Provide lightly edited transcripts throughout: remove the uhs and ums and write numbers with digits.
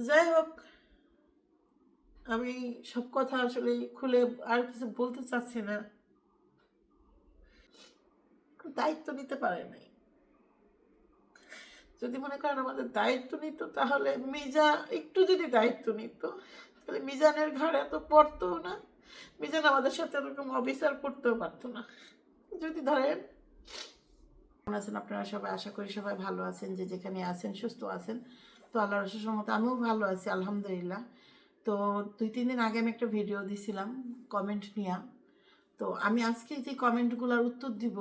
যাই হোক, আমি সব কথা আসলে খুলে আর কিছু বলতে চাচ্ছি না। দায়িত্ব নিতে পারে নাই। যদি মনে করেন আমাদের দায়িত্ব নিত, তাহলে মিজান একটু যদি দায়িত্ব নিত, তাহলে মিজানের ঘাড়ে এত পড়তো না। মিজান আমাদের সাথে এরকম অবিচার করতেও পারতো না। যদি ধরেন, কেমন আছেন আপনারা সবাই? আশা করি সবাই ভালো আছেন, যে যেখানে আছেন সুস্থ আছেন। তো আল্লাহর অশেষ রহমতে আমিও ভালো আছি, আলহামদুলিল্লাহ। তো 2-3 দিন আগে আমি একটা ভিডিও দিছিলাম কমেন্ট নিয়ে। তো আমি আজকে যে কমেন্টগুলোর উত্তর দিব,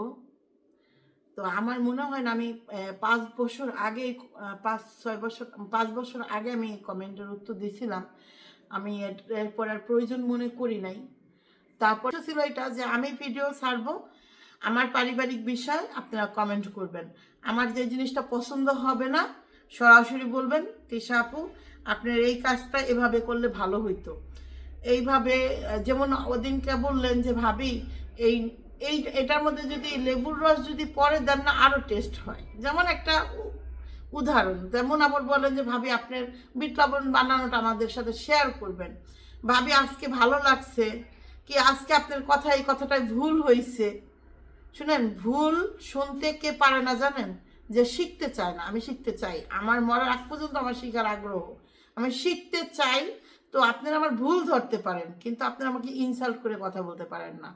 তো আমার মনে হয় না আমি 5 বছর আগে, 5-6 বছর, 5 বছর আগে আমি কমেন্টের উত্তর দিয়েছিলাম। আমি এরপর আর প্রয়োজন মনে করি নাই। তারপর ছিল এটা যে আমি ভিডিও ছাড়বো, আমার পারিবারিক বিষয় আপনারা কমেন্ট করবেন। আমার যে জিনিসটা পছন্দ হবে না, সরাসরি বলবেন, তিশা আপু আপনার এই কাজটা এভাবে করলে ভালো হইতো। এইভাবে যেমন ওদিনকে বললেন যে ভাবি এই এই এটার মধ্যে যদি লেবুর রস যদি পরে দেন না আরও টেস্ট হয়, যেমন একটা উদাহরণ। যেমন আবার বলেন যে ভাবি আপনার বিট লবণ বানানোটা আমাদের সাথে শেয়ার করবেন, ভাবি আজকে ভালো লাগছে, কি আজকে আপনার কথা এই কথাটাই ভুল হয়েছে। শুনেন, ভুল শুনতে কে পারে না জানেন? যে শিখতে চায় না। আমি শিখতে চাই, আমার মরার আগ পর্যন্ত আমার শিখার আগ্রহ, আমি শিখতে চাই। তো আপনারা আমার ভুল ধরতে পারেন, কিন্তু আপনারা আমাকে ইনসাল্ট করে কথা বলতে পারেন না।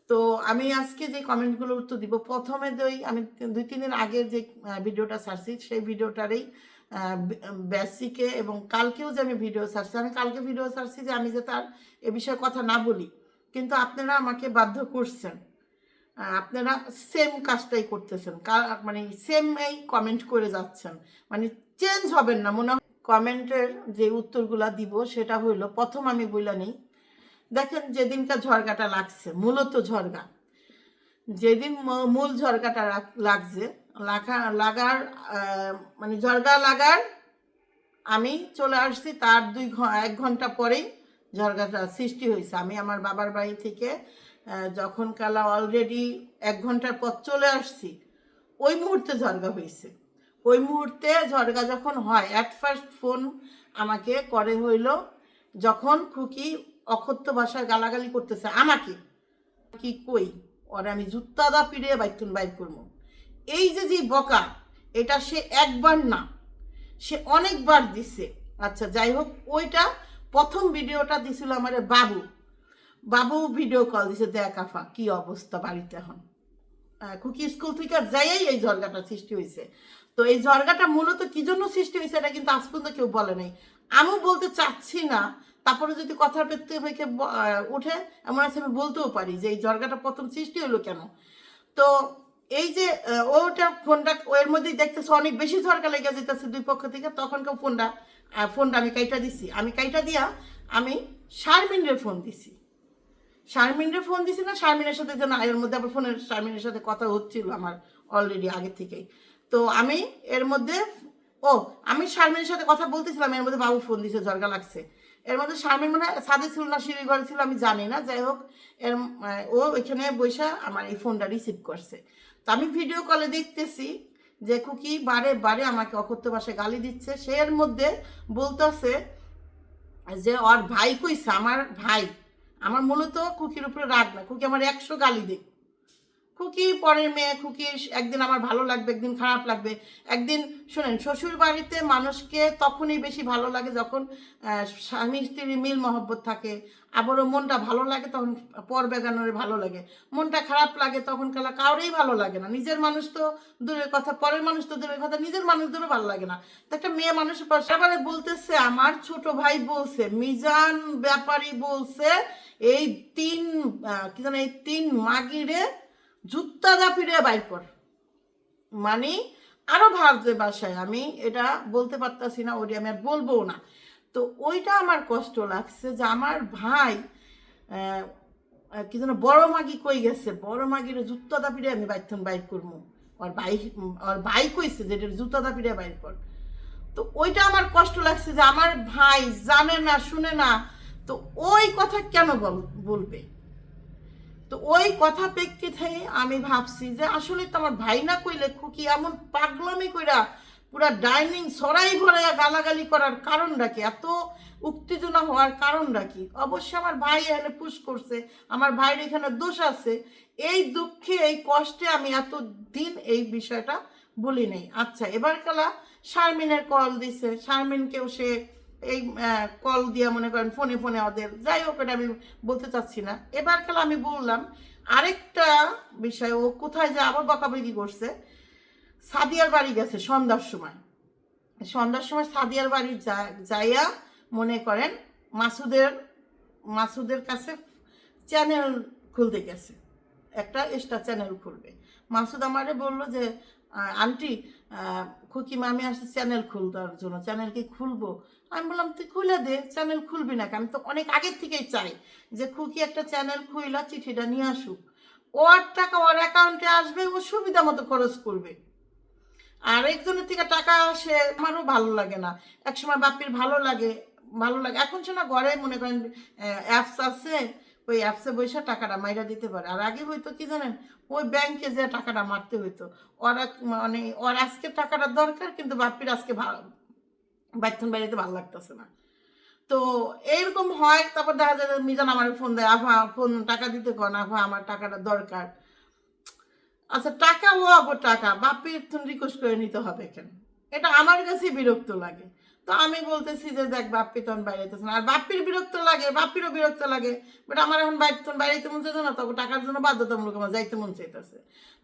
তো আমি আজকে যে কমেন্টগুলো উত্তর দিব, প্রথমে আমি 2-3 দিন আগের যে ভিডিওটা ছাড়ছি, সেই ভিডিওটারই বেসিকে, এবং কালকেও যে আমি ভিডিও ছাড়ছি, আমি কালকে ভিডিও ছাড়ছি যে আমি যে তার এ বিষয়ে কথা না বলি, কিন্তু আপনারা আমাকে বাধ্য করছেন। আপনারা সেম কাজটাই করতেছেন, মানে সেম এই কমেন্ট করে যাচ্ছেন, মানে চেঞ্জ হবেন না মনে হয়। কমেন্টের যে উত্তরগুলা দিব সেটা হইলো, প্রথম আমি বইলা নিই। দেখেন, যেদিনকার ঝড়গাটা লাগছে, মূলত ঝড়গা যেদিন মূল ঝড়গাটা লাগছে, লাগার মানে ঝড়গা লাগার আমি চলে আসছি, তার 1 ঘন্টা পরেই ঝড়গাটা সৃষ্টি হয়েছে। আমি আমার বাবার বাড়ি থেকে যখন কালা অলরেডি 1 ঘন্টার পর চলে আসছি, ওই মুহূর্তে ঝড়গা হয়েছে। ওই মুহূর্তে ঝড়গা যখন হয়, অ্যাট ফার্স্ট ফোন আমাকে করে হইল যখন খুকি অকথ্য ভাষায় গালাগালি করতেছে আমাকে। কি কই, ওরে আমি জুত্তা দা পিড়ে বাইর করবো। এই যে যে বকা, এটা সে একবার না, সে অনেকবার দিছে। আচ্ছা যাই হোক, ওইটা প্রথম ভিডিওটা দিছিল আমার বাবু। বাবু ভিডিও কল দিছে, দেখ আফা কি অবস্থা বাড়িতে এখন। খুকি স্কুল থেকে যাইয়াই এই ঝরগাটা সৃষ্টি হয়েছে। তো এই ঝরগাটা মূলত কি জন্য সৃষ্টি হয়েছে এটা কিন্তু আজ পর্যন্ত কেউ বলে নাই। আমিও বলতে চাচ্ছি না, তারপরে যদি কথার পেতে উঠে, এমন আছে আমি বলতেও পারি যে এই ঝরগাটা প্রথম সৃষ্টি হলো কেন। তো এই যে ওটা ফোনটা ওর মধ্যেই দেখতেছে অনেক বেশি ঝরকা লেগে যেতেছে দুই পক্ষ থেকে, তখন কেউ ফোনটা আমি কাইটা দিছি। আমি কাইটা দিয়া আমি শারমিনের ফোন দিছি। শারমিনের ফোন দিছি না, শারমিনের সাথে যে না, এর মধ্যে আবার ফোনের শারমিনের সাথে কথা হচ্ছিল আমার অলরেডি আগে থেকেই। তো আমি এর মধ্যে, ও আমি শারমিনের সাথে কথা বলতেছিলাম, এর মধ্যে বাবু ফোন দিছে, ঝরগা লাগছে। এর মধ্যে শারমিন মানে ছাদে ছিল না সিঁড়ি ঘরে ছিল আমি জানি না, যাই হোক এর ও এখানে বসে আমার এই ফোনটা রিসিভ করছে। তো আমি ভিডিও কলে দেখতেছি যে খুকি বারে বারে আমাকে অকথ্য ভাষায় গালি দিচ্ছে। সে এর মধ্যে বলতেছে যে ওর ভাই কইছে, আমার ভাই, আমার মূলত খুকির উপরে রাগ না, খুকি আমার 100 গালি দেয়। খুকি পরের মেয়ে, খুকি একদিন আমার ভালো লাগবে, একদিন খারাপ লাগবে। একদিন শোনেন, শ্বশুর বাড়িতে মানুষকে তখনই বেশি ভালো লাগে যখন স্বামী স্ত্রীর মিল মহব্বত থাকে। আবারও মনটা ভালো লাগে তখন পর বেগানোর ভালো লাগে, মনটা খারাপ লাগে তখন কাউরেই ভালো লাগে না। নিজের মানুষ তো দূরের কথা, পরের মানুষ তো দূরের কথা, নিজের মানুষদেরও ভালো লাগে না। তো একটা মেয়ে মানুষের পাশাপাশি বলতেছে, আমার ছোট ভাই বলছে, মিজান ব্যাপারী বলছে, এই কি জানো, এই 3 মাগিরে জুত্তা দা পিড়ে বাইর কর। মানে আরো ভাবছে বাসায়, আমি এটা বলতে পারতাছি না, ওটি আমি আর বলবো না। তো ওইটা আমার কষ্ট লাগছে যে আমার ভাই কি যেন বড় মাগি কই গেছে, বড় মাগির জুত্তা দা পিড়ে আমি বাইর করবো। ওর ভাই কইছে যে জুত্তা দা পিড়ে বাইর কর। তো ওইটা আমার কষ্ট লাগছে যে আমার ভাই জানে না, শুনে না, তো ওই কথা কেন বলবে। তো ওই কথা প্রেক্ষিতে আমি ভাবছি যে আসলে তো আমার ভাই না কইলে খুকি এমন পাগলামি কইরা পুরা ডাইনিং সরাই ভরে গালাগালি করার কারণটা কি, এত উত্তেজনা হওয়ার কারণটা কি? অবশ্যই আমার ভাই এখানে পুশ করছে, আমার ভাইয়ের এখানে দোষ আছে। এই দুঃখে এই কষ্টে আমি এত দিন এই বিষয়টা বলি নাই। আচ্ছা, এবার কালা শারমিনের কল দিছে, শারমিনকেও সে এই কল দিয়ে মনে করেন ফোনে ফোনে ওদের, যাই হোক এটা আমি বলতে চাচ্ছি না। এবার কালা আমি বললাম আরেকটা বিষয়, ও কোথায় যে আবার বকাবকি করছে। সাদিয়ার বাড়ি গেছে সন্ধ্যার সময়, সাদিয়ার বাড়ি যাইয়া মনে করেন মাসুদের কাছে চ্যানেল খুলতে গেছে, একটা এক্সট্রা চ্যানেল খুলবে। মাসুদ আমারে বললো যে আন্টি খুকি মামি আসছে চ্যানেল খুলবার জন্য, চ্যানেল কি খুলবো? আমি বললাম তুই খুলে দে, চ্যানেল খুলবি না? আমি তো অনেক আগের থেকেই চাই যে খুকি একটা চ্যানেল খুইলা চিঠিটা নিয়ে আসুক, ওর টাকা ওর অ্যাকাউন্টে আসবে, ও সুবিধা মতো খরচ করবে। আর একজনের থেকে টাকা আসে আমারও ভালো লাগে না। একসময় বাপির ভালো লাগে। এখন শোনা ঘরে মনে করেন অ্যাপস আছে, ওই অ্যাপসে বসে টাকাটা মাইরা দিতে পারে। আর আগে হয়তো কি জানেন, ওই ব্যাংকে যে টাকাটা মারতে হইতো। ওরা মানে ওর আজকে টাকাটা দরকার, কিন্তু বাপির আজকে বাইথন বাইরেতে ভালো লাগতেছে না। তো এইরকম হয়। তারপর দেখা যায় মিজান আমার ফোন দেয়, আভা ফোন টাকা দিতে কন, আভা আমার টাকাটা দরকার। আচ্ছা, টাকা ও আগো টাকা বাপির রিকোয়েস্ট করে নিতে হবে কেন? এটা আমার কাছে বিরক্ত লাগে। তো আমি বলতেছি যে দেখ বাপ্পি তখন বাইরেতেছে না, আর বাপ্পির বিরক্ত লাগে, বাপ্পিরও বিরক্ত লাগে। বাট আমার এখন বাইরেতে মন চাইছে না, তখন টাকার জন্য বাধ্যতামূলক আমার যাইতে মন চাইতেছে।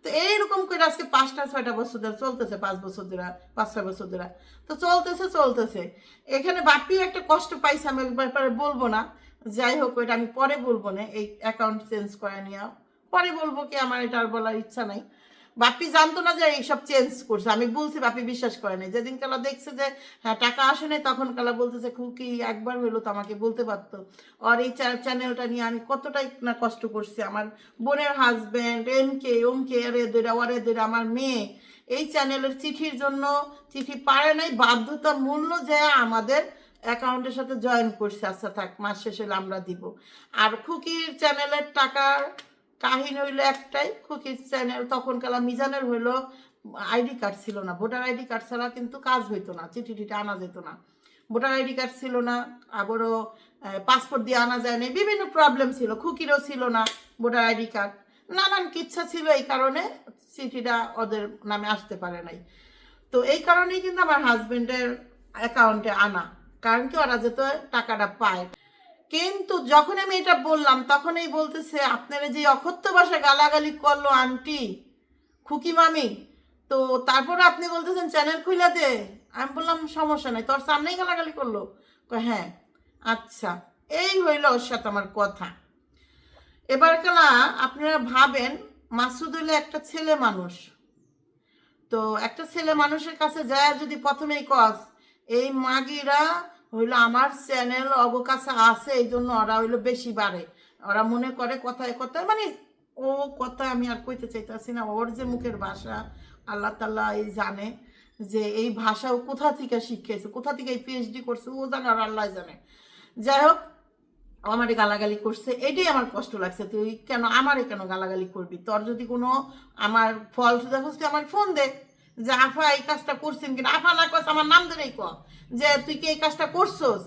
তো এইরকম করে আজকে 5-6 বছর ধরে চলতেছে, 5 বছর ধরে, 5-6 বছর ধরে তো চলতেছে। এখানে বাপ্পিও একটা কষ্ট পাইছে, আমি ব্যাপারে বলবো না। যাই হোক, ওইটা আমি পরে বলবো না, এই অ্যাকাউন্ট চেঞ্জ করে নিয়ে পরে বলবো, কি আমার এটা আর বলার ইচ্ছা নাই। বাপি জানতো না যে এইসব চেঞ্জ করছে, আমি বলছি, বাপি বিশ্বাস করে নাই। যেদিন কালা দেখছে যে হ্যাঁ টাকা আসে নাই, তখন কালা বলতেছে খুকি একবার হইলো তো আমাকে বলতে পারতো। আর এই চ্যানেলটা নিয়ে আমি কতটাই না কষ্ট করছি, আমার বোনের হাজব্যান্ড ওমকে আরে দৈরা আমার মেয়ে এই চ্যানেলের চিঠির জন্য চিঠি পারে নাই, বাধ্যতা মূল্য যে আমাদের অ্যাকাউন্টের সাথে জয়েন করছে। আচ্ছা থাক, মাস শেষে আমরা দিব। আর খুকির চ্যানেলের টাকার কাহিনী হইলো একটাই, খুকির চ্যানেল তখন কালা মিজানের হইলো আইডি কার্ড ছিল না, ভোটার আইডি কার্ড ছাড়া কিন্তু কাজ হইতো না, চিঠি আনা যেত না। ভোটার আইডি কার্ড ছিল না, আবারও পাসপোর্ট দিয়ে আনা যায় না, বিভিন্ন প্রবলেম ছিল। খুকিরও ছিল না ভোটার আইডি কার্ড, নানান কিচ্ছা ছিল, এই কারণে চিঠিটা ওদের নামে আসতে পারে নাই। তো এই কারণেই কিন্তু আমার হাজবেন্ডের অ্যাকাউন্টে আনা, কারণ কি ওরা যেত টাকাটা পায়। কিন্তু যখন আমি এটা বললাম, তখনই বলতেছে আপনারা যে অকথ্য ভাষায় গালাগালি করলো আন্টি খুকি মামি, তো তারপরে আপনি বলতেছেন চ্যানেল খুলে দে। আমি বললাম সমস্যা নেই, তোর সামনেই গালাগালি করলো? হ্যাঁ। আচ্ছা, এই হইল ওর সাথে আমার কথা। এবার কালা আপনারা ভাবেন, মাসুদ হইলে একটা ছেলে মানুষ, তো একটা ছেলে মানুষের কাছে যায় যদি প্রথমেই কস এই মাগিরা হইলো আমার চ্যানেল অবকাশে আছে, এই জন্য ওরা হইলো বেশি বাড়ে, ওরা মনে করে কথায় কথায়, মানে ও কথা আমি আর কইতে চাইতেছি না। ওর যে মুখের ভাষা আল্লাহ তাল্লাহ এই জানে, যে এই ভাষা ও কোথা থেকে শিখেছে, কোথা থেকে এই পিএইচডি করছে ও জানে, আর আল্লাহ জানে। যাই হোক, আমারে গালাগালি করছে, এটাই আমার কষ্ট লাগছে। তুই কেন আমারে কেন গালাগালি করবি? তোর যদি কোনো আমার ফল্ট দেখোস তুই আমার ফোন দে, যে আফা এই কাজটা করছেন কিনা। আফা না কস আমার নাম ধরেই ক যে তুই কি এই কাজটা করছোস,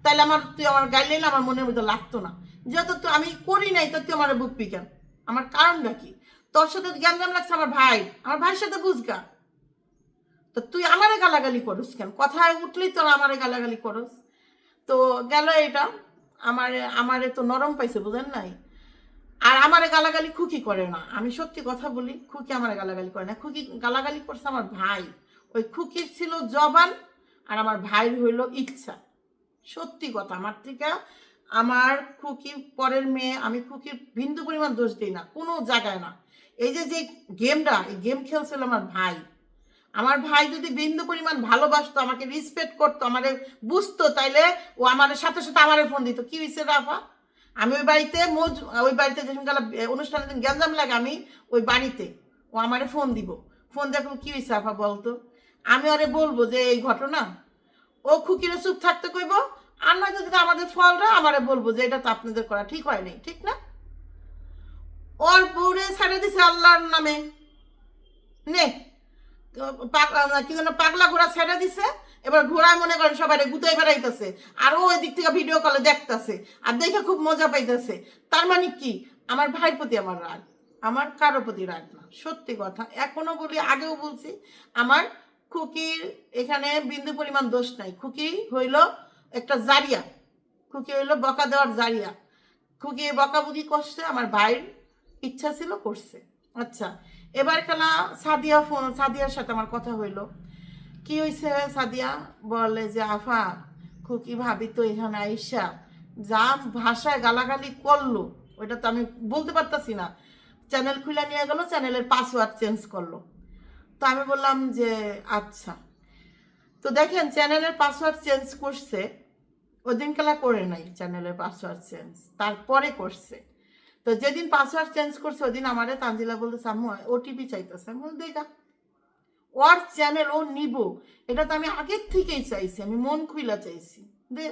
তাইলে তুই আমার গাইলে আমার মনের মধ্যে লাগতো না। যেহেতু তুই আমি করি নাই, তো তুই আমার বুকবি কেন? আমার কারণটা কি? তোর সাথে জ্ঞান লাগছে আমার ভাইয়ের সাথে বুঝগা। তো তুই আমারে গালাগালি করস কেন? কথায় উঠলেই তোর আমারে গালাগালি করস। তো গেল এটা। আমারে তো নরম পাইছে, বুঝেন নাই। আর আমারে গালাগালি খুকি করে না, আমি সত্যি কথা বলি, খুকি আমারে গালাগালি করে না। খুকি গালাগালি করছে আমার ভাই। ওই খুকির ছিল জবান, আর আমার ভাইয়ের হইল ইচ্ছা। সত্যি কথা, আমার থেকে আমার খুকি পরের মেয়ে, আমি খুকির বিন্দু পরিমাণ দোষ দিই না কোনো জায়গায় না। এই যে গেমটা, এই গেম খেলছিল আমার ভাই যদি বিন্দু পরিমাণ ভালোবাসতো, আমাকে রেসপেক্ট করতো, আমারে বুঝতো, তাইলে ও আমার সাথে সাথে আমারে ফোন দিত, কি হয়েছে রাফা? আমি ওই বাড়িতে যে অনুষ্ঠানের দিন গ্যাঞ্জাম লাগে, আমি ওই বাড়িতে, ও আমারে ফোন দিব, ফোন দেখো কি হয়েছে রাফা বলতো, আমি ওরে বলবো যে এই ঘটনা। ও খুকিরে চুপ থাকতে কইব, আর নয়তো যদি আমাদের ফলটা আমারে বলবো যে এটা তো আপনাদের করা ঠিক হয় নাই, ঠিক না? ওর বউরে ছেড়ে দিছে আল্লাহর নামে নে। কি যেন পাগলা ঘোড়া ছেড়ে দিছে, এবার ঘোড়ায় মনে করেন সবাই গুতাই বেড়াইতেছে, আরও ওই দিক থেকে ভিডিও কলে দেখতেছে, আর দেখে খুব মজা পাইতেছে। তার মানে কি, আমার ভাইয়ের প্রতি আমার রাগ, আমার কারো প্রতি রাগ না, সত্যি কথা। এখনো বলি, আগেও বলছি, আমার খুকির এখানে বিন্দু পরিমাণ দোষ নাই। খুকি হইল একটা জারিয়া, খুকি হইল বকা দেওয়ার জারিয়া। খুকি বকাবকি করছে, আমার ভাইয়ের ইচ্ছা ছিল করছে। আচ্ছা, এবার খেলা সাদিয়ার সাথে আমার কথা হইলো। কি হয়েছে, সাদিয়া বলে যে আফা, খুকি ভাবি তো এখানে আইসা যা ভাষায় গালাগালি করলো, ওইটা তো আমি বলতে পারতাছি না, চ্যানেল খুলে নিয়ে গেল, চ্যানেলের পাসওয়ার্ড চেঞ্জ করলো। তো আমি বললাম যে আচ্ছা। তো দেখেন, চ্যানেলের পাসওয়ার্ড চেঞ্জ করছে, ওই দিন খেলা করে নাই চ্যানেলের পাসওয়ার্ড চেঞ্জ, তারপরে করছে। তো যেদিন পাসওয়ার্ড চেঞ্জ করছে ওই দিন আমারে তানজিলা বলতেছে আম্মু ওটিপি চাইতেছে। আমি বলি দেখা, ওর চ্যানেল ও নিব, এটা তো আমি আগের থেকেই চাইছি, আমি মন খুইলা চাইছি দে।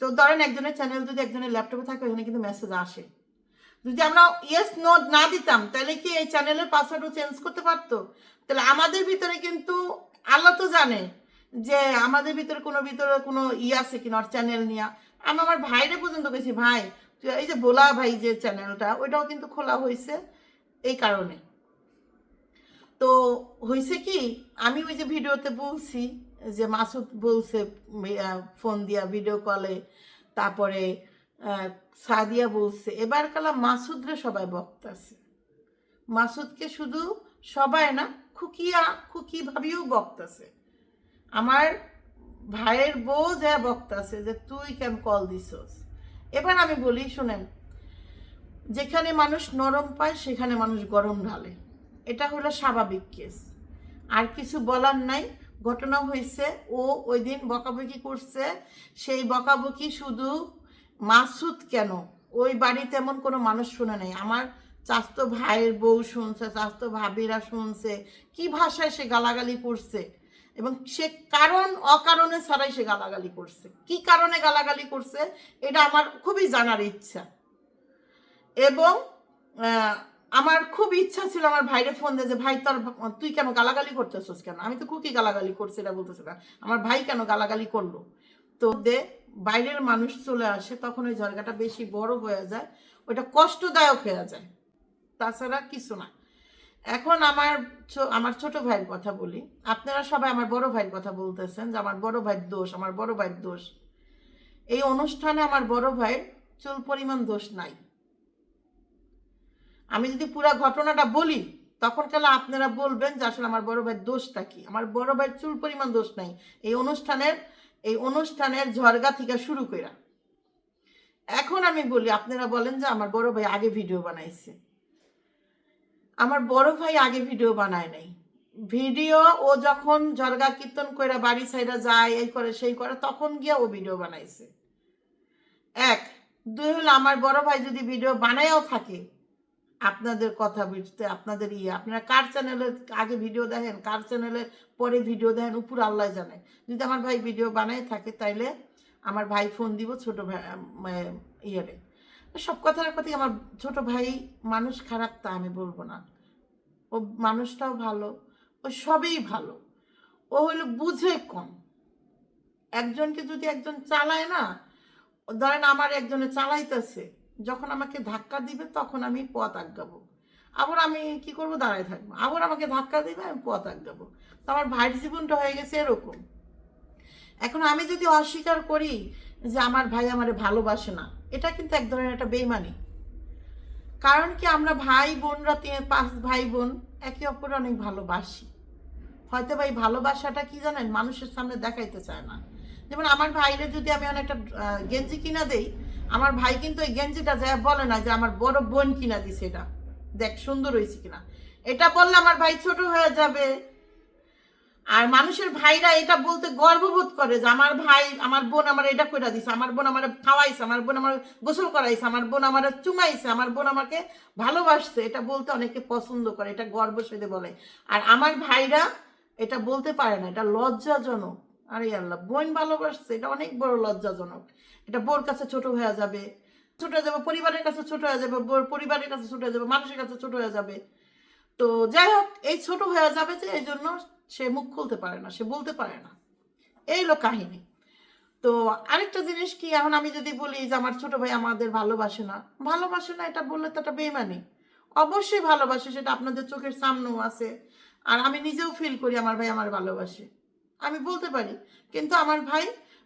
তো ধরেন একজনের চ্যানেল যদি একজনের ল্যাপটপে থাকে, ওখানে কিন্তু মেসেজ আসে। যদি আমরা ইয়েস নো না দিতাম, তাহলে কি এই চ্যানেলের পাসওয়ার্ডও চেঞ্জ করতে পারতো? তাহলে আমাদের ভিতরে কিন্তু আল্লাহ তো জানে যে আমাদের ভিতরে কোনো আছে কিনা ওর চ্যানেল নিয়ে। আমি আমার ভাইরে পর্যন্ত গেছি, ভাই এই যে বোলা ভাই যে চ্যানেলটা, ওইটাও কিন্তু খোলা হয়েছে এই কারণে। তো হয়েছে কি, আমি ওই যে ভিডিওতে বলছি যে মাসুদ বলছে ফোন দিয়া ভিডিও কলে, তারপরে সাদিয়া বলছে, এবার কালা মাসুদরে সবাই বকতাছে। মাসুদকে শুধু সবাই না, খুকি ভাবিও বকতাছে। আমার ভাইয়ের বউ যা বকতাছে যে তুই কেন কল দিছস। এবার আমি বলি, শোনেন, যেখানে মানুষ নরম পায় সেখানে মানুষ গরম ঢালে, এটা হলো স্বাভাবিক কেস, আর কিছু বলার নাই। ঘটনা হয়েছে, ও ওই দিন বকাবকি করছে, সেই বকাবকি শুধু মাসুদ কেন, ওই বাড়িতে এমন কোনো মানুষ শুনে নাই। আমার চাচতো ভাইয়ের বউ শুনছে, চাচতো ভাবিরা শুনছে, কি ভাষায় সে গালাগালি করছে, এবং সে অকারণে ছাড়াই সে গালাগালি করছে। কি কারণে গালাগালি করছে এটা আমার খুবই জানার ইচ্ছা। এবং আমার খুব ইচ্ছা ছিল আমার ভাইরে ফোন দিয়ে যে ভাই তুই কেন গালাগালি করতেছিস কেন, আমি তো খুবই গালাগালি করছি এটা বলতেছে না, আমার ভাই কেন গালাগালি করলো। তো বাইরের মানুষ চলে আসে, তখন ওই জায়গাটা বেশি বড় হয়ে যায়, ওইটা কষ্টদায়ক হয়ে যায়, তাছাড়া কিছু না। এখন আমার ছোট ভাইয়ের কথা বলি। আপনারা সবাই আমার বড় ভাইয়ের কথা বলতেছেন যে আমার বড় ভাইয়ের দোষ, আমার বড় ভাইয়ের দোষ। এই অনুষ্ঠানে আমার বড় ভাইয়ের চুল পরিমাণ দোষ নাই। আমি যদি পুরো ঘটনাটা বলি তখন কেন আপনারা বলবেন যে আসলে আমার বড় ভাইয়ের দোষটা কি। আমার বড় ভাইয়ের চুল পরিমাণ দোষ নাই এই অনুষ্ঠানের ঝরগা থেকে শুরু করে। এখন আমি বলি, আপনারা বলেন যে আমার বড় ভাই আগে ভিডিও বানাইছে। আমার বড় ভাই আগে ভিডিও বানায় নাই। ভিডিও ও যখন ঝরগা কীর্তন করে বাড়ি সাইডে যায়, এই করে সেই করে, তখন গিয়া ও ভিডিও বানাইছে। এক, দুই হলো আমার বড় ভাই যদি ভিডিও বানায়ও থাকে, আপনাদের কথা বুঝতে আপনাদের আপনারা কার চ্যানেলে আগে ভিডিও দেখেন, কার চ্যানেলে পরে ভিডিও দেখেন, উপর আল্লাহ জানে। যদি আমার ভাই ভিডিও বানায় থাকে তাইলে আমার ভাই ফোন দিব ছোট ভাই ইয়েরে। সব কথার কথাই, আমার ছোট ভাই মানুষ খারাপ তা আমি বলবো না, ও মানুষটাও ভালো, ও সবই ভালো। ও হইলো বুঝে কম। একজনকে যদি একজন চালায় না, ধরেন আমার একজনে চালাইতেছে, যখন আমাকে ধাক্কা দিবে তখন আমি পথ আগাবো, আবার আমি কি করব, দাঁড়ায় থাকবো, আবার আমাকে ধাক্কা দিবে, আমি পথ আগাবো। তো আমার ভাইয়ের জীবনটা হয়ে গেছে এরকম। এখন আমি যদি অস্বীকার করি যে আমার ভাই আমারে ভালোবাসে না, এটা কিন্তু এক ধরনের একটা বেইমানি। কারণ কি, আমরা ভাই বোনরা 5 ভাই বোন একে অপরে অনেক ভালোবাসি, হয়তো ভাই ভালোবাসাটা কি জানেন, মানুষের সামনে দেখাইতে চায় না। যেমন আমার ভাইরে যদি আমি অনেকটা গেঞ্জি কিনা দেই, আমার ভাই কিন্তু ওই গেঞ্জিটা যায় বলে না যে আমার বড় বোন কিনা দিছে, এটা দেখ সুন্দর হয়েছে কিনা, এটা বললে আমার ভাই ছোট হয়ে যাবে। আর মানুষের ভাইরা এটা বলতে গর্ববোধ করে যে আমার ভাই, আমার বোন আমার এটা কইরা দিছে, আমার বোন আমার খাওয়াইছে, আমার বোন আমার গোসল করাইছে, আমার বোন আমার চুমাইছে, আমার বোন আমাকে ভালোবাসছে, এটা বলতে অনেকে পছন্দ করে, এটা গর্ব সাথে বলে। আর আমার ভাইরা এটা বলতে পারে না, এটা লজ্জাজনক। আরে আল্লাহ, বোন ভালোবাসছে, এটা অনেক বড় লজ্জাজনক। এটা বোর কাছে ছোট হয়ে যাবে, পরিবারের কাছে ছোট হয়ে যাবে, বোর পরিবারের কাছে ছোট হয়ে যাবে, মানুষের কাছে ছোট হয়ে যাবে। তো যাই হোক, এই ছোট হয়ে যাবে যে এই জন্য সে মুখ খুলতে পারে না, সে বলতে পারে না। এই হলো কাহিনী। তো আরেকটা জিনিস কি, এখন আমি যদি বলি যে আমার ছোট ভাই আমাদের ভালোবাসে না, ভালোবাসে না এটা বললে তো একটা বেইমানি। অবশ্যই ভালোবাসে, সেটা আপনাদের চোখের সামনেও আছে, আর আমি নিজেও ফিল করি আমার ভাই আমার ভালোবাসে, আমি বলতে পারি। কিন্তু আমার ভাই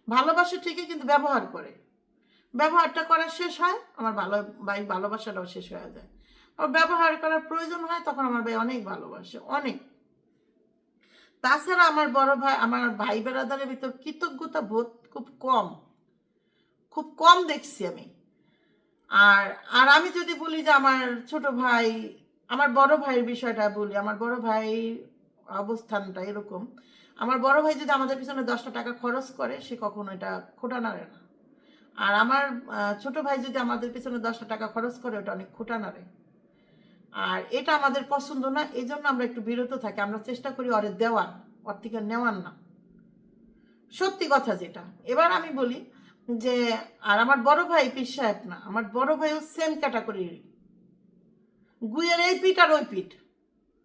ভালোবাসে ঠিকই, কিন্তু ব্যবহার করে, ব্যবহারটা করা শেষ হয়, আমার ভাই ভালোবাসাটাও শেষ হয়ে যায়। আর ব্যবহার করার প্রয়োজন হয় তখন আমার ভাই অনেক ভালোবাসে, অনেক। তাছাড়া আমার বড় ভাই, আমার ভাই বেড়াদারের ভিতর কৃতজ্ঞতা বোধ খুব কম, খুব কম দেখছি আমি। আর আর আমি যদি বলি যে আমার ছোট ভাই, আমার বড় ভাইয়ের বিষয়টা বলি, আমার বড় ভাই অবস্থানটা এরকম, আমার বড় ভাই যদি আমাদের পিছনে 10টা টাকা খরচ করে, সে কখনো এটা খোটা নাড়ে না। আর আমার ছোট ভাই যদি আমাদের পিছনে 10টা টাকা খরচ করে, ওটা অনেক খোটা নাড়ে। আর এটা আমাদের পছন্দ না, এই জন্য আমরা একটু বিরত থাকি, আমরা চেষ্টা করি ওরে দেওয়ার, ওর থেকে নেওয়ার না, সত্যি কথা যেটা। এবার আমি বলি যে, আর আমার বড় ভাই পীর সাহেব না, আমার বড় ভাইও সেম ক্যাটাগরির, গুইয়ের এই পিঠ আর ওই পিঠ,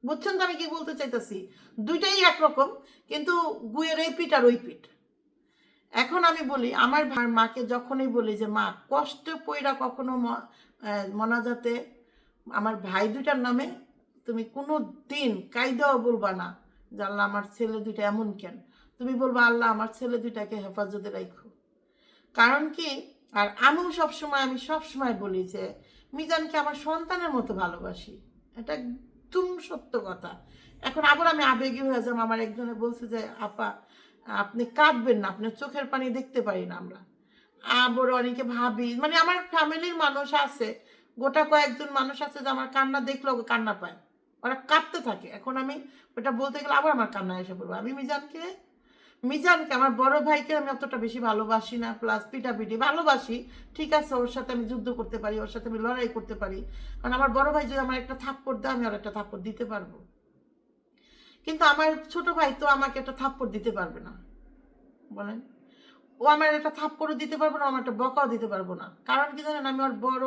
বুঝছেন তো আমি কি বলতে চাইতেছি? দুইটাই একরকম, কিন্তু গুইয়ের এই পিঠ আর ওই পিঠ। এখন আমি বলি, আমার মাকে যখনই বলি যে মা, কষ্ট পইরা কখনো মনাজাতে আমার ভাই দুইটার নামে তুমি কোনো দিন কায়দাও বলবা না যে আল্লাহ আমার ছেলে দুইটা এমন কেন, তুমি বলবা আল্লাহ আমার ছেলে দুইটাকে হেফাজতে রাখো। কারণ কি, আর আমি সবসময় বলি যে মিজানকে আমার সন্তানের মতো ভালোবাসি, এটা একদম সত্য কথা। এখন আবার আমি আবেগী হয়ে যাবো, আমার একজনে বলছে যে আপা আপনি কাঁদবেন না, আপনার চোখের পানি দেখতে পারি না আমরা। আবার অনেকে ভাবি, মানে আমার ফ্যামিলির মানুষ আছে, গোটা কয়েকজন মানুষ আছে যে আমার কান্না দেখলেও কান্না পায়, ওরা কাঁদতে থাকে। এখন আমি ওটা বলতে গেলে আবার আমার কান্না এসে পড়বো। আমি মিজানকে আমার বড় ভাইকে আমি অতটা বেশি ভালোবাসি না, প্লাস পিটাপিটি ভালোবাসি, ঠিক আছে, ওর সাথে আমি যুদ্ধ করতে পারি, ওর সাথে আমি লড়াই করতে পারি। কারণ আমার বড় ভাই যদি আমার একটা থাপ্পড় দেয়, আমি আর একটা থাপ্পড় দিতে পারবো। কিন্তু আমার ছোট ভাই তো আমাকে একটা থাপ্পড় দিতে পারবে না, বলেন। ও আমার একটা থাপ্পড়ও দিতে পারবো না, আমার একটা বকাও দিতে পারবো না। কারণ কি জানেন, আমি ওর বড়,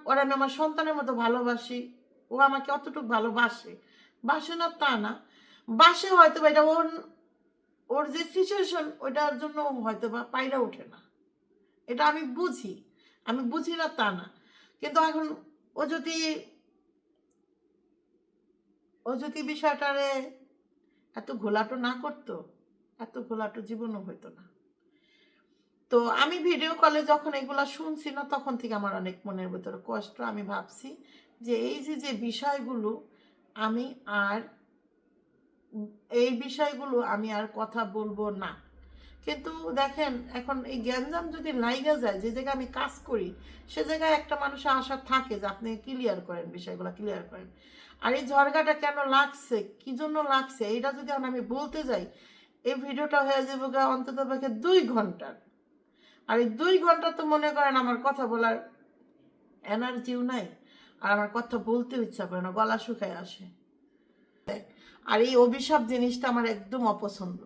ওরা আমি আমার সন্তানের মতো ভালোবাসি। ও আমাকে অতটুকু ভালোবাসে, বাসে না তা না, বাসে হয়তো এটা ওর ওর যে সিচুয়েশন, ওইটার জন্য হয়তো বা পায়রা ওঠে না, এটা আমি বুঝি, আমি বুঝি না তা না। কিন্তু এখন ও যদি বিষয়টারে এত ঘোলাটো না করতো, এত ঘোলাটো জীবনও হইতো না। তো আমি ভিডিও কলে যখন এগুলা শুনছি না, তখন থেকে আমার অনেক মনের ভিতরে কষ্ট। আমি ভাবছি যে এই যে বিষয়গুলো, আমি আর এই বিষয়গুলো আমি আর কথা বলবো না। কিন্তু দেখেন, এখন এই গ্যাঞ্জাম যদি লাইগা যায়, যে জায়গায় আমি কাজ করি, সে জায়গায় একটা মানুষের আশা থাকে যে আপনি ক্লিয়ার করেন, বিষয়গুলো ক্লিয়ার করেন। আর এই ঝরগাটা কেন লাগছে, কি জন্য লাগছে, এইটা যদি আমি বলতে যাই, এই ভিডিওটা হয়ে যাবে অন্তত 2 ঘন্টার। আর এই 2 ঘন্টা তো মনে করেন আমার কথা বলার এনার্জিও নাই, আর আমার কথা বলতেও ইচ্ছা করে না, গলা শুকায় আসে। আর এই অভিশাপ জিনিসটা আমার একদম অপছন্দ,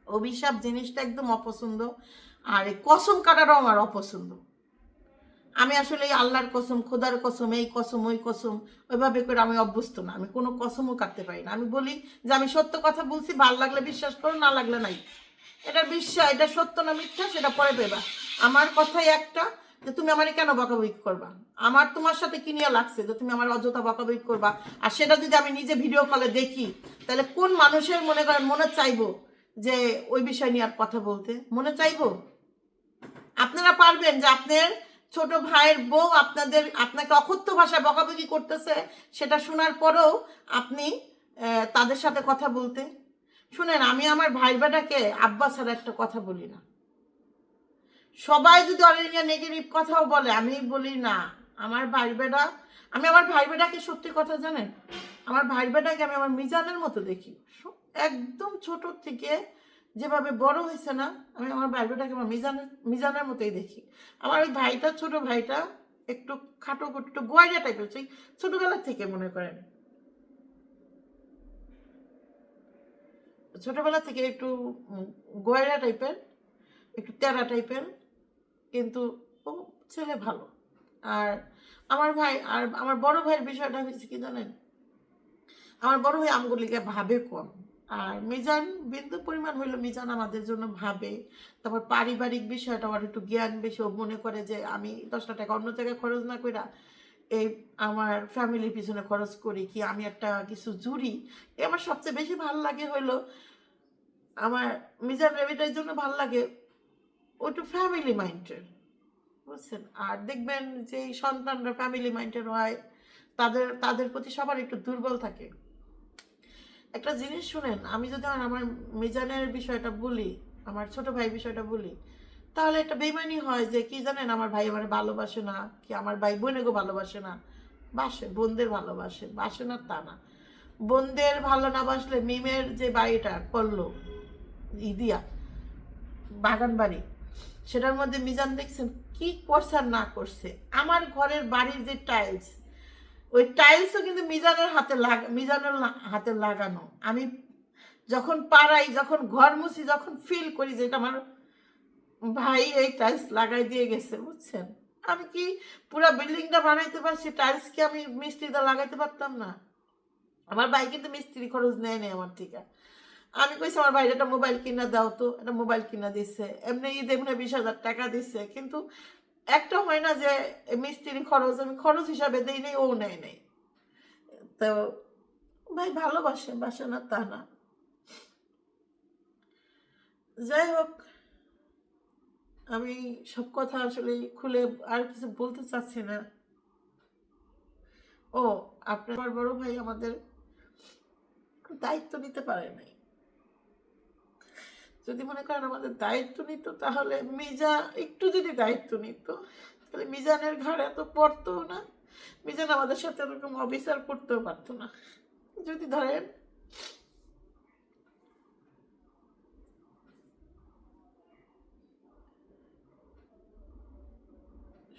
অভিশাপ জিনিসটা একদম অপছন্দ। আর এই কসম কাটাটাও আমার অপছন্দ। আমি আসলে এই আল্লাহর কসম, খোদার কসম, এই কসম ওই কসম, ওইভাবে করে আমি অভ্যস্ত না, আমি কোনো কসমও কাটতে পারি না। আমি বলি যে আমি সত্য কথা বলছি, ভাল লাগলে বিশ্বাস করো, না লাগলে নাই। এটা বিশ্বাস, এটা সত্য না মিথ্যা সেটা পরে পেবা। আমার কথাই একটা, যে তুমি আমারে কেন বকাবকি করবা, আমার তোমার সাথে কি নিয়ে লাগছে যে তুমি আমার অযথা বকাবকি করবা। আর সেটা যদি আমি নিজে ভিডিও কলে দেখি, তাহলে কোন মানুষের মনে করেন মনে চাইবো যে ওই বিষয় নিয়ে আর কথা বলতে, মনে চাইবো? আপনারা পারবেন যে আপনার ছোট ভাইয়ের বউ আপনাকে অকথ্য ভাষায় বকাবকি করতেছে, সেটা শোনার পরেও আপনি তাদের সাথে কথা বলতে? শুনেন, আমি আমার ভাই বেটাকে আব্বা ছাড়া একটা কথা বলি না। সবাই যদি অনেক নেগেটিভ কথাও বলে, আমি বলি না। আমার ভাই বেটা, আমি আমার ভাই বেটাকে সত্যি কথা জানেন, আমার ভাই বেটাকে আমি আমার মিজানের মতো দেখি। একদম ছোট থেকে যেভাবে বড় হয়েছে না, আমি আমার ভাই বেটাকে আমার মিজানের মতোই দেখি। আমার ওই ভাইটা, ছোট ভাইটা একটু খাটো একটু গোয়াইয়া টাইপের, সেই ছোটবেলা থেকে মনে করেন, ছোটবেলা থেকে একটু গোয়াইয়া টাইপের, একটু তেরা টাইপের, কিন্তু ও ছেলে ভালো। আর আমার ভাই, আর আমার বড় ভাইয়ের বিষয়টা হয়েছে কি জানেন, আমার বড় ভাই আমগুলিকে ভাবে কম। আর মিজান বিন্দু পরিমাণ হইলো মিজান আমাদের জন্য ভাবে। তারপর পারিবারিক বিষয়টা আমার একটু জ্ঞান বেশি। ও মনে করে যে আমি 10টা টাকা অন্য জায়গায় খরচ না কইরা এই আমার ফ্যামিলির পিছনে খরচ করি, কি আমি একটা কিছু জুড়ি। আমার সবচেয়ে বেশি ভালো লাগে হইলো আমার মিজান রেবিটার জন্য ভালো লাগে ও একটু ফ্যামিলি মাইন্ডের, বুঝছেন। আর দেখবেন যে এই সন্তানরা ফ্যামিলি মাইন্ডের হয়, তাদের তাদের প্রতি সবার একটু দুর্বল থাকে। একটা জিনিস শুনেন, আমি যদি আমার মিজানের বিষয়টা বলি, আমার ছোট ভাই বিষয়টা বলি, তাহলে একটা বেমানি হয় যে কি জানেন, আমার ভাই আমার ভালোবাসে না, কি আমার ভাই বোনেকেও ভালোবাসে না। বাসে, বোনদের ভালোবাসে, বাসে না তা না। বোনদের ভালো না বাসলে মিমের যে বাড়িটা করলো ইদিয়া বাগান বাড়ি, সেটার মধ্যে মিজান দেখছেন কি করছে আর না করছে। আমার ঘরের বাড়ির যে টাইলস, ওই টাইলসও কিন্তু মিজানের হাতে লাগানো। আমি যখন পাড়াই, যখন ঘর মুছি, যখন ফিল করি যে এটা আমার ভাই এই টাইলস লাগাই দিয়ে গেছে, বুঝছেন। আমি কি পুরো বিল্ডিংটা বানাইতে পারছি, টাইলস কি আমি মিস্ত্রিটা লাগাইতে পারতাম না? আমার ভাই কিন্তু মিস্ত্রি খরচ নেয় নেই আমার থেকে। আমি কইছি আমার ভাইয়ের একটা মোবাইল কিনা দাও, তো একটা মোবাইল কিনা দিচ্ছে, এমনি ঈদে মনে 20,000 টাকা দিচ্ছে, কিন্তু একটা হয় না যে মিস্ত্রি খরচ আমি খরচ হিসাবে দেই নেই, ও নেয় নেই। তো ভাই ভালোবাসে, বাসে না তা না। যাই হোক, আমি সব কথা আসলে খুলে আর কিছু বলতে চাচ্ছি না। ও, আপনার বড় ভাই আমাদের দায়িত্ব নিতে পারে নাই। যদি মনে করেন আমাদের দায়িত্ব নিত, তাহলে মিজা একটু যদি দায়িত্ব নিত, তাহলে মিজানের ঘাড়ে এত পড়তো না। মিজান আমাদের সাথে এরকম অবিচার করতেও পারতো না। যদি ধরেন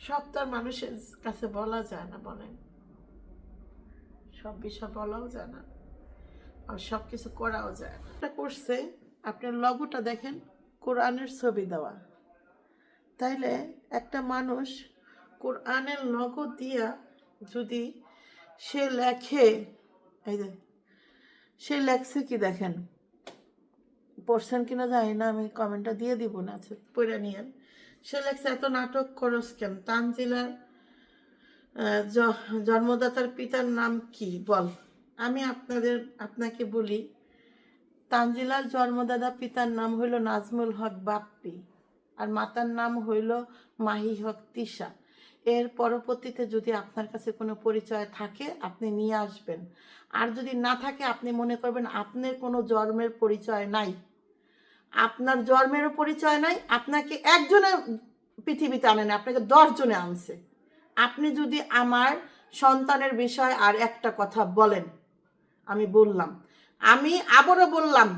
সব তার মানুষের কাছে বলা যায় না, বলেন, সব বিষয় বলাও যায় না, আর সব কিছু করাও যায় না। এটা করছে, আপনার লগোটা দেখেন, কোরআনের ছবি দেওয়া। তাইলে একটা মানুষ কোরআনের লগো দিয়া যদি সে লেখে, এই যে সে লেখছে কি দেখেন, পড়ছেন কিনা জানি না, আমি কমেন্টটা দিয়ে দিব না, আচ্ছা পড়ে নিয়েন। সে লেখছে, এত নাটক করস কেন, তানজিলার জন্মদাতার পিতার নাম কি বল। আমি আপনাকে বলি, তানজিলার জন্মদাতা পিতার নাম হইল নাজমুল হক বাপ্পি, আর মাতার নাম হইল মাহি হক তিশা। এর পরবর্তীতে যদি আপনার কাছে কোনো পরিচয় থাকে আপনি নিয়ে আসবেন, আর যদি না থাকে আপনি মনে করবেন আপনার কোনো জন্মের পরিচয় নাই। আপনার জন্মেরও পরিচয় নাই, আপনাকে একজনে পৃথিবীতে আনে না, আপনাকে 10 জনে আনছে। আপনি যদি আমার সন্তানের বিষয় আর একটা কথা বলেন, আমি বললাম, আমি আবারও বললাম,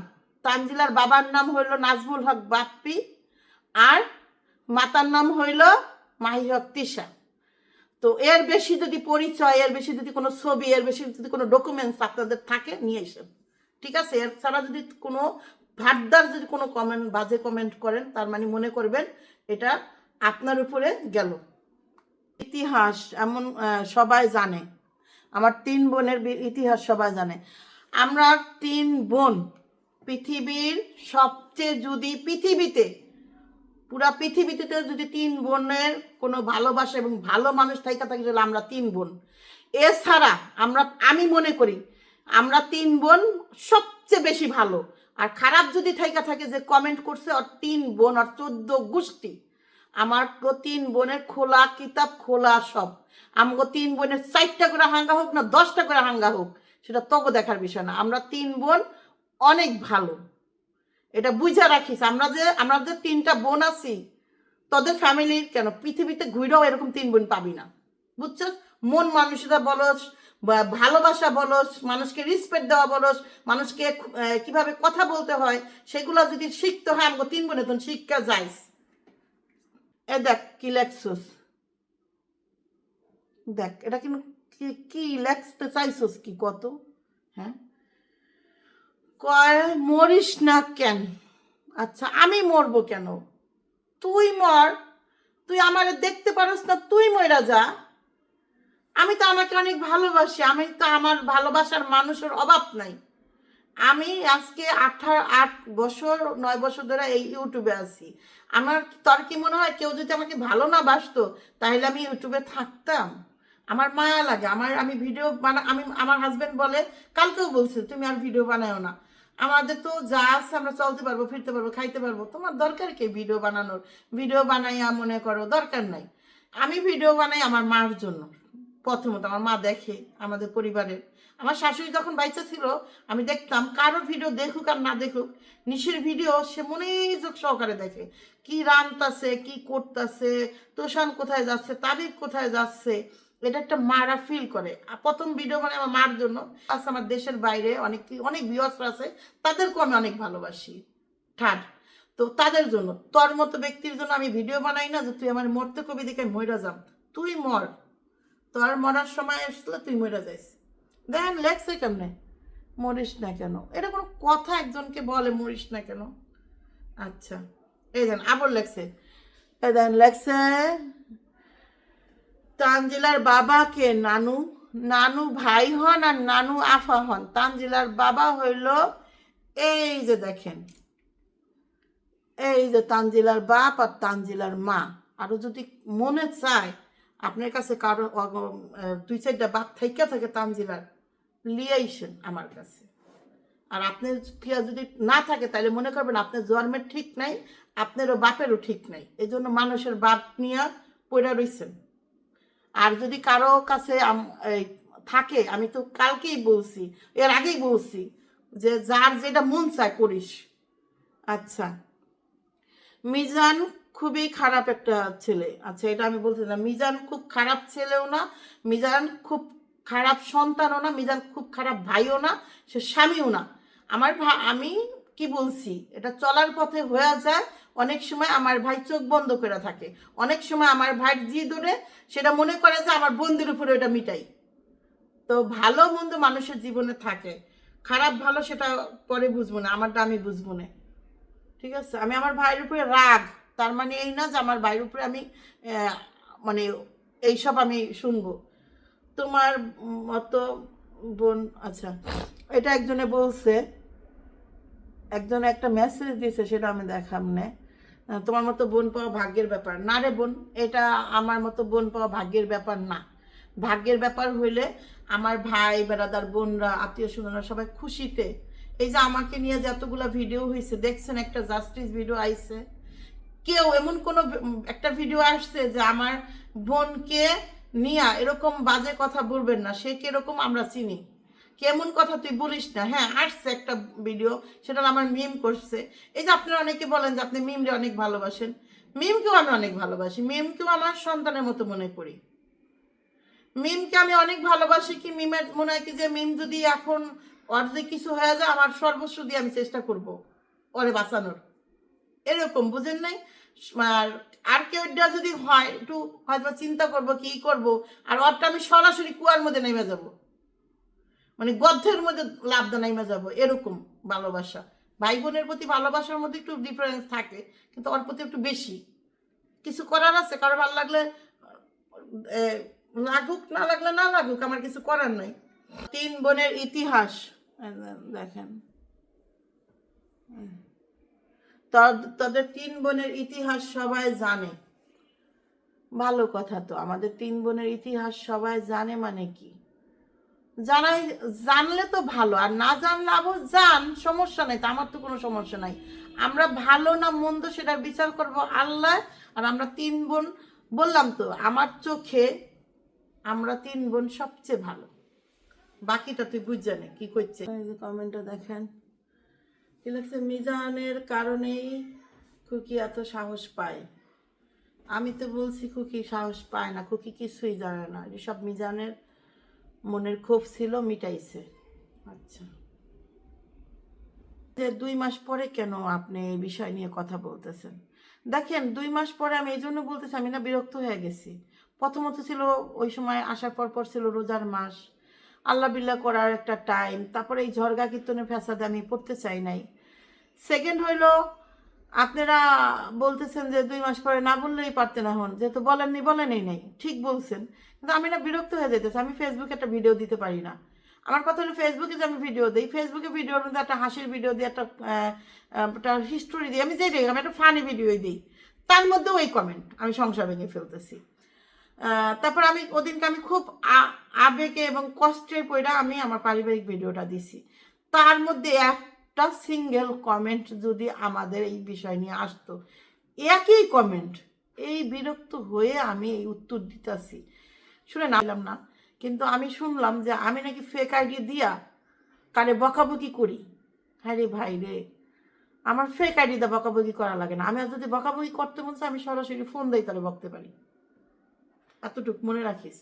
তানজিলার বাবার নাম হইল নাজমুল হক বাপ্পি, আর মাতার নাম হইল মাহি হক তিশা। তো এর বেশি যদি পরিচয়, এর বেশি যদি কোনো ছবি, এর বেশি যদি কোনো ডকুমেন্টস আপনাদের থাকে নিয়ে এসেন, ঠিক আছে। এর ছাড়া যদি কোনো ভাটদার যদি কোনো কমেন্ট, বাজে কমেন্ট করেন, তার মানে মনে করবেন এটা আপনার উপরে গেল। ইতিহাস এমন সবাই জানে, আমার 3 বোনের ইতিহাস সবাই জানে। আমরা 3 বোন, পৃথিবীর সবচেয়ে, যদি পৃথিবীতে, পুরা পৃথিবীতে যদি 3 বোনের কোনো ভালোবাসা এবং ভালো মানুষ থাকে তাহলে আমরা 3 বোন। এছাড়া আমি মনে করি আমরা 3 বোন সবচেয়ে বেশি ভালো। আর খারাপ যদি থাকে যে কমেন্ট করছে, আর 3 বোন আর 14 গোষ্ঠী, আমার 3 বোনের খোলা কিতাব, খোলা সব। আমাকে 3 বোনের 4টা করে হাঙ্গা হোক না 10টা করে হাঙ্গা হোক, সেটা তোকে দেখার বিষয় না। আমরা 3 বোন অনেক ভালো, এটা বুঝা রাখিস। আমরা যে 3টা বোন আছি, তোদের ফ্যামিলির কেন পৃথিবীতে ঘুরেও এরকম 3 বোন পাবি না, বুঝছস। মন মানসিকতা বলস, ভালোবাসা বলস, মানুষকে রেসপেক্ট দেওয়া বলস, মানুষকে কিভাবে কথা বলতে হয়, সেগুলো যদি শিখতে হয় আমাকে 3 বোনে তখন শিক্ষা যাইস। এ দেখ কি লেখছস, দেখ এটা কিন্তু কি লেখতে চাইছস কি কত, হ্যাঁ। কয় মরিস না কেন, আচ্ছা আমি মরবো কেন, তুই মর, তুই আমারে দেখতে পারস না, তুই মইরা যা। আমি তো আমাকে অনেক ভালোবাসি, আমি তো আমার ভালোবাসার মানুষের অভাব নাই। আমি আজকে 8 বছর 9 বছর ধরে এই ইউটিউবে আছি। আমার তোর কি মনে হয় কেউ যদি আমাকে ভালো না বাসতো তাহলে আমি ইউটিউবে থাকতাম? আমার মায়া লাগে, আমি ভিডিও আমি আমার হাজবেন্ড বলে, কালকেও বলছে তুমি আর ভিডিও বানাও না, আমাদের তো যা আছে আমরা চলতে পারবো, ফিরতে পারবো, খাইতে পারবো, তোমার দরকার কি ভিডিও বানানোর? ভিডিও বানাইয়া মনে করো দরকার নাই। আমি ভিডিও বানাই আমার মার জন্য। প্রথমত আমার মা দেখে, আমাদের পরিবারের। আমার শাশুড়ি যখন বাইচা ছিল আমি দেখতাম কারোর ভিডিও দেখুক আর না দেখুক, নিশির ভিডিও সে মনোযোগ সহকারে দেখে, কি রান্তাছে, কি করতেছে, তোষান কোথায় যাচ্ছে, তাবিব কোথায় যাচ্ছে, এটা একটা মারা ফিল করে। প্রথম ভিডিও মানে আমার মার জন্য। আচ্ছা, আমার দেশের বাইরে অনেক অনেক ভিউয়ার্সরা আছে, তাদেরকেও আমি অনেক ভালোবাসি। থার্ড, তো তাদের জন্য, তোর মতো ব্যক্তির জন্য আমি ভিডিও বানাই না যে তুই আমার মরতে কবি দেখে মইরা যাম। তুই মর, তোর মরার সময় আসলে তুই মরে যাইস। দেখেন লেখছে কেমনে, মরিস না কেন? এটা কোনো কথা একজনকে বলে মরিস না কেন? আচ্ছা, এই দেন আবার লেখছে, এই দেন লেখছে তানজিলার বাবাকে নানু, নানু ভাই হন আর নানু আফা হন। তানজিলার বাবা হইল এই যে দেখেন, এই যে তানজিলার বাপ আর তানজিলার মা। আরো যদি মনে চায় আপনার কাছে কারো 2-4টা বাপ থাইকা থাকে তানজিলার, লিয়াইছেন আমার কাছে। আর আপনার যদি না থাকে তাহলে মনে করবেন আপনার জন্মের ঠিক নাই, আপনারও বাপেরও ঠিক নাই, এই জন্য মানুষের বাপ নিয়ে পড়ে রইছেন। আর যদি কারো কাছে থাকে, আমি তো কালকেই বলছি, এর আগেই বলছি যে যার যেটা মন চায় করিস। আচ্ছা, মিজান খুবই খারাপ একটা ছেলে। আচ্ছা, এটা আমি বলছিলাম, মিজান খুব খারাপ ছেলেও না, মিজান খুব খারাপ সন্তানও না, মিজান খুব খারাপ ভাইও না, সে স্বামীও না। আমার ভাই, আমি কি বলছি, এটা চলার পথে হয়ে যায়। অনেক সময় আমার ভাই চোখ বন্ধ করে থাকে, অনেক সময় আমার ভাই জি ধরে সেটা মনে করে যে আমার বন্ধুর উপরে ওটা মিটাই। তো ভালো মন্দ মানুষের জীবনে থাকে, খারাপ ভালো সেটা পরে বুঝবো না, আমারটা আমি বুঝবো না। ঠিক আছে, আমি আমার ভাইয়ের উপরে রাগ, তার মানে এই না যে আমার ভাইয়ের উপরে আমি মানে এইসব আমি শুনবো। তোমার মতো বোন, আচ্ছা, এটা একজনে বলছে, একজনে একটা মেসেজ দিয়েছে, সেটা আমি দেখাম না। তোমার মতো বোন পাওয়া ভাগ্যের ব্যাপার না রে বোন, এটা আমার মতো বোন পাওয়া ভাগ্যের ব্যাপার না। ভাগ্যের ব্যাপার হইলে আমার ভাই বেড়াদার বোনরা আত্মীয় স্বজনরা সবাই খুশিতে, এই যে আমাকে নিয়ে যতগুলো ভিডিও হয়েছে দেখছেন, একটা জাস্টিস ভিডিও আইছে, কেউ এমন কোনো একটা ভিডিও আসছে যে আমার বোনকে নিয়ে এরকম বাজে কথা বলবেন না, সে কিরকম আমরা চিনি, কেমন কথা তুই বলিস না। হ্যাঁ, আসছে একটা ভিডিও, সেটা আমার মিম করছে। এই যে আপনারা অনেকে বলেন যে আপনি মিমরে অনেক ভালোবাসেন, মিমকেও আমি অনেক ভালোবাসি, মিমকেও আমার সন্তানের মতো মনে করি। মিমকে আমি অনেক ভালোবাসি, কি মিমের মনে হয় কি যে মিম যদি এখন ওর যদি কিছু হয়ে যায় আমার সর্বস্ব দিয়ে আমি চেষ্টা করব ওরে বাঁচানোর, এরকম বুঝেন নাই? আর আর কেউ যদি হয় একটু হয়তো চিন্তা করব কি করব, আর ওরটা আমি সরাসরি কুয়ার মধ্যে নেমে যাব, মানে গর্তের মধ্যে লাভ দিয়ে নেমে যাব, এরকম ভালোবাসা। ভাই বোনের প্রতি ভালোবাসার মধ্যে একটু ডিফারেন্স থাকে, কিন্তু ওর প্রতি একটু বেশি। কিছু করার আছে, কারো ভালো লাগলে লাগুক, না লাগলে না লাগুক, আমার কিছু করার নাই। 3 বোনের ইতিহাস দেখেন, তাদের 3 বোনের ইতিহাস সবাই জানে। ভালো কথা, তো আমাদের 3 বোনের ইতিহাস সবাই জানে মানে কি? জানাই, জানলে তো ভালো, আর না জানলে আবার জান, সমস্যা নেই তো, আমার তো কোনো সমস্যা নাই। আমরা ভালো না মন্দ সেটার বিচার করব আল্লাহ। আর আমরা 3 বোন, বললাম তো আমার চোখে আমরা 3 বোন সবচেয়ে ভালো, বাকিটা তুই বুঝ জানে কি করছে। কমেন্টটা দেখেন কি লাগছে, মিজানের কারণেই খুকি এত সাহস পায়। আমি তো বলছি খুকি সাহস পায় না, খুকি কিছুই জানে না, এসব মিজানের মনের ক্ষোভ ছিল, মিটাইছে। আচ্ছা, যে 2 মাস পরে কেন আপনি এই বিষয় নিয়ে কথা বলতেছেন? দেখেন 2 মাস পরে আমি এই জন্য বলতেছি, আমি না বিরক্ত হয়ে গেছি। প্রথমত ছিল ওই সময় আসার পর ছিল রোজার মাস, আল্লাহ বিল্লাহ করার একটা টাইম, তারপরে এই ঝরগা কীর্তনের ফ্যাসাদে আমি পড়তে চাই নাই। সেকেন্ড হইল আপনারা বলতেছেন যে 2 মাস পরে না বললেই পারতেন, এখন যেহেতু বলেনই নাই, ঠিক বলছেন। কিন্তু আমি না বিরক্ত হয়ে যেতেছি, আমি ফেসবুকে একটা ভিডিও দিতে পারি না। আমার কথা হলো ফেসবুকে যে আমি ভিডিও দিই, ফেসবুকে ভিডিওর মধ্যে একটা হাসির ভিডিও দিই, একটা হিস্টোরি দিই, আমি যেটাই, আমি একটা ফানি ভিডিওই দিই, তার মধ্যে ওই কমেন্ট আমি সংসার ভেঙে ফেলতেছি। তারপর আমি ওদিনকে আমি খুব আবেগে এবং কষ্টে পড়ে আমি আমার পারিবারিক ভিডিওটা দিছি, তার মধ্যে একটা সিঙ্গেল কমেন্ট যদি আমাদের এই বিষয় নিয়ে আসতো, একই কমেন্ট, এই বিরক্ত হয়ে আমি এই উত্তর দিতেছি, শুনে নাম না, কিন্তু আমি শুনলাম যে আমি নাকি ফেক আইডি দিয়া কারে বকাবকি করি। হ্যাঁ রে ভাই রে, আমার ফেক আইডি দিয়ে বকাবকি করা লাগে না, আমি যদি বকাবকি করতে মন চাই আমি সরাসরি ফোন দিয়ে তাহলে বকতে পারি, এতটুকু মনে রাখিস।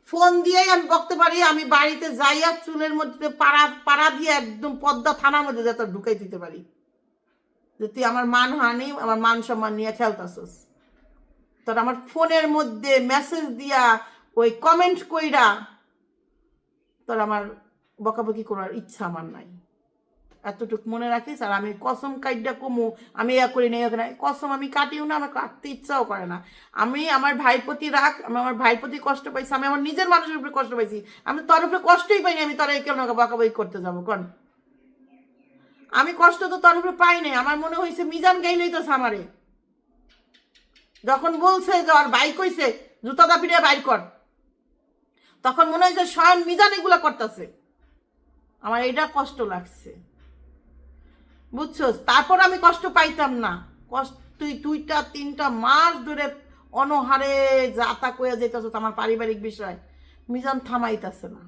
ফোন দিয়েই আমি বকতে পারি, আমি বাড়িতে যাইয়া চুলের মধ্যে পাড়া দিয়ে একদম পদ্মা থানার মধ্যে যাতে ঢুকাই দিতে পারি যে তুই আমার মানহানি, আমার মান সম্মান নিয়ে খেলতাছস। তোর আমার ফোনের মধ্যে মেসেজ দিয়া ওই কমেন্ট কইরা তোর আমার বকাবকি করার ইচ্ছা আমার নাই, এতটুকু মনে রাখিস। আর আমি কসম কাইডা কমু আমি ইয়া করি না, কসম আমি কাটিও না, আমার কাটতে ইচ্ছাও করে না। আমি আমার ভাইয়ের প্রতি রাগ, আমি আমার ভাইয়ের প্রতি কষ্ট পাইছি, আমি আমার নিজের মানুষের উপরে কষ্ট পাইছি, আমি তোর উপরে কষ্টই পাইনি, আমি তোর কেন বকাবকি করতে যাবো কন? আমি কষ্ট তো তোর উপরে পাই নাই, আমার মনে হয়েছে মিজান গাইলেই তো আমারে যখন বলছে যে ওর ভাই কইছে জুতা দাপিড়ে বাইর কর, তখন মনে হয়েছে স্বয়ং মিজান এগুলা করতেছে, আমার এটা কষ্ট লাগছে, বুঝছস? তারপর আমি কষ্ট পাইতাম না, কষ্ট তুই 2-3টা মাস ধরে অনহারে যাতা কইয়া যেতেছ আমার পারিবারিক বিষয়, মিজান থামাইতেছে না,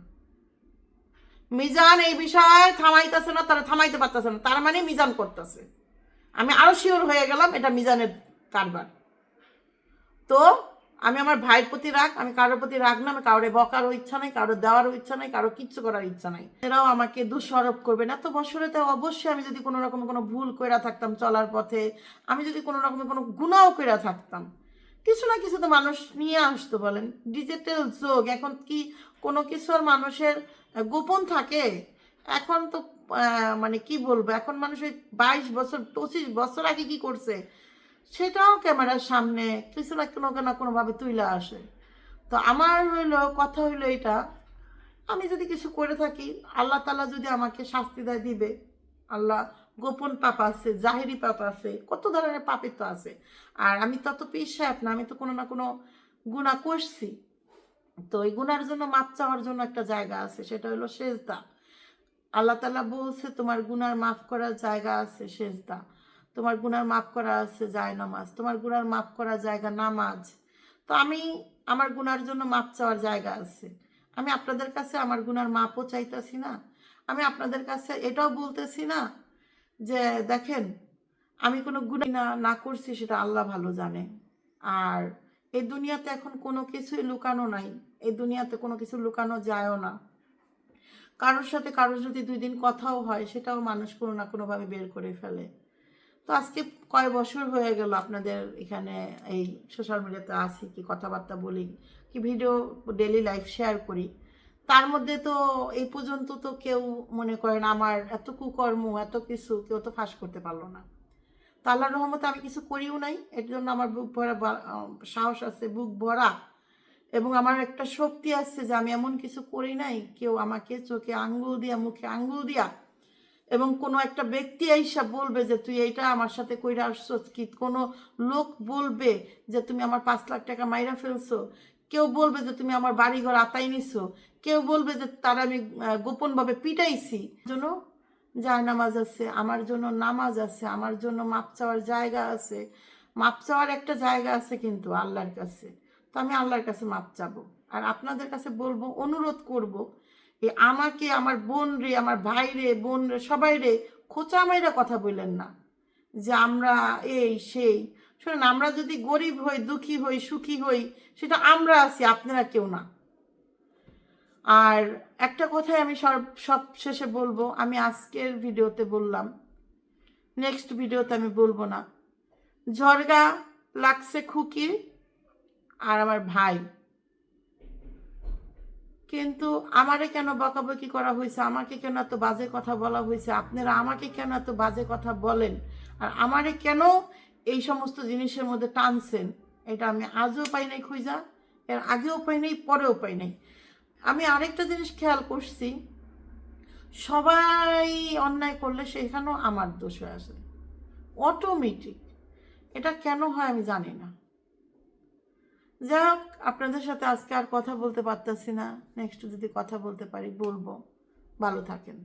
মিজান এই বিষয় থামাইতেছে না, তারা থামাইতে পারতেছে না, তার মানে মিজান করতেছে। আমি আরো শিওর হয়ে গেলাম এটা মিজানের কারবার। তো আমি আমার ভাইয়ের প্রতি রাগ, আমি কারোর প্রতি রাগ না, আমি কারোর বকারও ইচ্ছা নাই, কারোর দেওয়ারও ইচ্ছা নাই, কারো কিচ্ছু করার ইচ্ছা নাই, এরাও আমাকে দোষারোপ করবে না। তো বছরে তো অবশ্যই আমি যদি কোনো রকম কোনো ভুল কইরা থাকতাম চলার পথে, আমি যদি কোনো রকমের কোনো গুনাও কইরা থাকতাম, কিছু না কিছু তো মানুষ নিয়ে আসতো, বলেন? ডিজিটাল যুগ, এখন কি কোনো কিছু আর মানুষের গোপন থাকে? এখন তো মানে কি বলবো, এখন মানুষ ওই 22 বছর 25 বছর আগে কি করছে সেটাও ক্যামেরার সামনে কিছু না কোনোভাবে তুইলা আসে। তো আমার হইলো কথা হইলো এটা, আমি যদি কিছু করে থাকি আল্লাহ তাআলা যদি আমাকে শাস্তি দেয় দিবে। আল্লাহ, গোপন পাপ আছে, জাহেরি পাপ আছে, কত ধরনের পাপই তো আছে। আর আমি তত পীর সাহেব না, আমি তো কোনো না কোনো গুনাহ করছি। তো এই গুনার জন্য মাপ চাওয়ার জন্য একটা জায়গা আছে, সেটা হলো সেজদা। আল্লাহ তাআলা বলছে তোমার গুনার মাফ করার জায়গা আছে সেজদা, তোমার গুনার মাফ করা আছে জায়নামাজ, তোমার গুনার মাফ করার জায়গা নামাজ। তো আমি আমার গুনার জন্য মাপ চাওয়ার জায়গা আছে, আমি আপনাদের কাছে আমার গুনার মাপও চাইতেছি না, আমি আপনাদের কাছে এটাও বলতেছি না যে দেখেন আমি কোনো গুনাহ না না করছি, সেটা আল্লাহ ভালো জানে। আর এই দুনিয়াতে এখন কোনো কিছুই লুকানো নাই, এই দুনিয়াতে কোনো কিছু লুকানো যায়ও না। কারোর সাথে কারোর যদি 2 দিন কথাও হয় সেটাও মানুষ কোনো না কোনোভাবে বের করে ফেলে। তো আজকে কয় বছর হয়ে গেল আপনাদের এখানে এই সোশ্যাল মিডিয়াতে আসি, কি কথাবার্তা বলি, কি ভিডিও ডেইলি লাইফ শেয়ার করি, তার মধ্যে তো এই পর্যন্ত তো কেউ মনে করেন আমার এত কুকর্ম এত কিছু কেউ তো ফাঁস করতে পারলো না। তো আল্লাহর রহমতে আমি কিছু করিও নাই, এর জন্য আমার বুক ভরা সাহস আছে, বুক ভরা, এবং আমার একটা শক্তি আছে যে আমি এমন কিছু করি নাই কেউ আমাকে চোখে আঙ্গুল দিয়া মুখে আঙ্গুল দিয়া এবং কোনো একটা ব্যক্তি আইসা বলবে যে তুই এইটা আমার সাথে কইরা আসছো, কি কোনো লোক বলবে যে তুমি আমার 5 লাখ টাকা মাইরা ফেলছো, কেউ বলবে যে তুমি আমার বাড়িঘর আতাই নিছো, কেউ বলবে যে তার আমি গোপনভাবে পিটাইছি। জন্য জায়নামাজ আছে, আমার জন্য নামাজ আছে, আমার জন্য মাপ চাওয়ার জায়গা আছে, মাপ চাওয়ার একটা জায়গা আছে কিন্তু আল্লাহর কাছে। তো আমি আল্লাহর কাছে মাপ চাবো, আর আপনাদের কাছে বলবো, অনুরোধ করব, আমাকে আমার বোন রে, আমার ভাই রে, বোন রে, সবাই রে খোঁচা মাইরা কথা বললেন না যে আমরা এই সেই। শোনেন, আমরা যদি গরিব হই, দুঃখী হই, সুখী হই, সেটা আমরা আছি, আপনারা কেউ না। আর একটা কথাই আমি সব শেষে বলবো, আমি আজকের ভিডিওতে বললাম, নেক্সট ভিডিওতে আমি বলবো না। ঝরগা লাগছে খুকির আর আমার ভাই, কিন্তু আমারে কেন বকাবকি করা হয়েছে, আমাকে কেন এত বাজে কথা বলা হয়েছে, আপনারা আমাকে কেন এত বাজে কথা বলেন, আর আমারে কেন এই সমস্ত জিনিসের মধ্যে টানছেন এটা আমি আজও পাই নাই খুঁজা, এর আগেও পাই নাই, পরেও পাই নাই। আমি আরেকটা জিনিস খেয়াল করছি, সবাই অন্যায় করলে সেখানেও আমার দোষ হয়ে আসে অটোমেটিক। এটা কেন হয় আমি জানি না। যাই হোক, আপনাদের সাথে আজকে আর কথা বলতে পারতেছি না, নেক্সট যদি কথা বলতে পারি বলবো। ভালো থাকেন।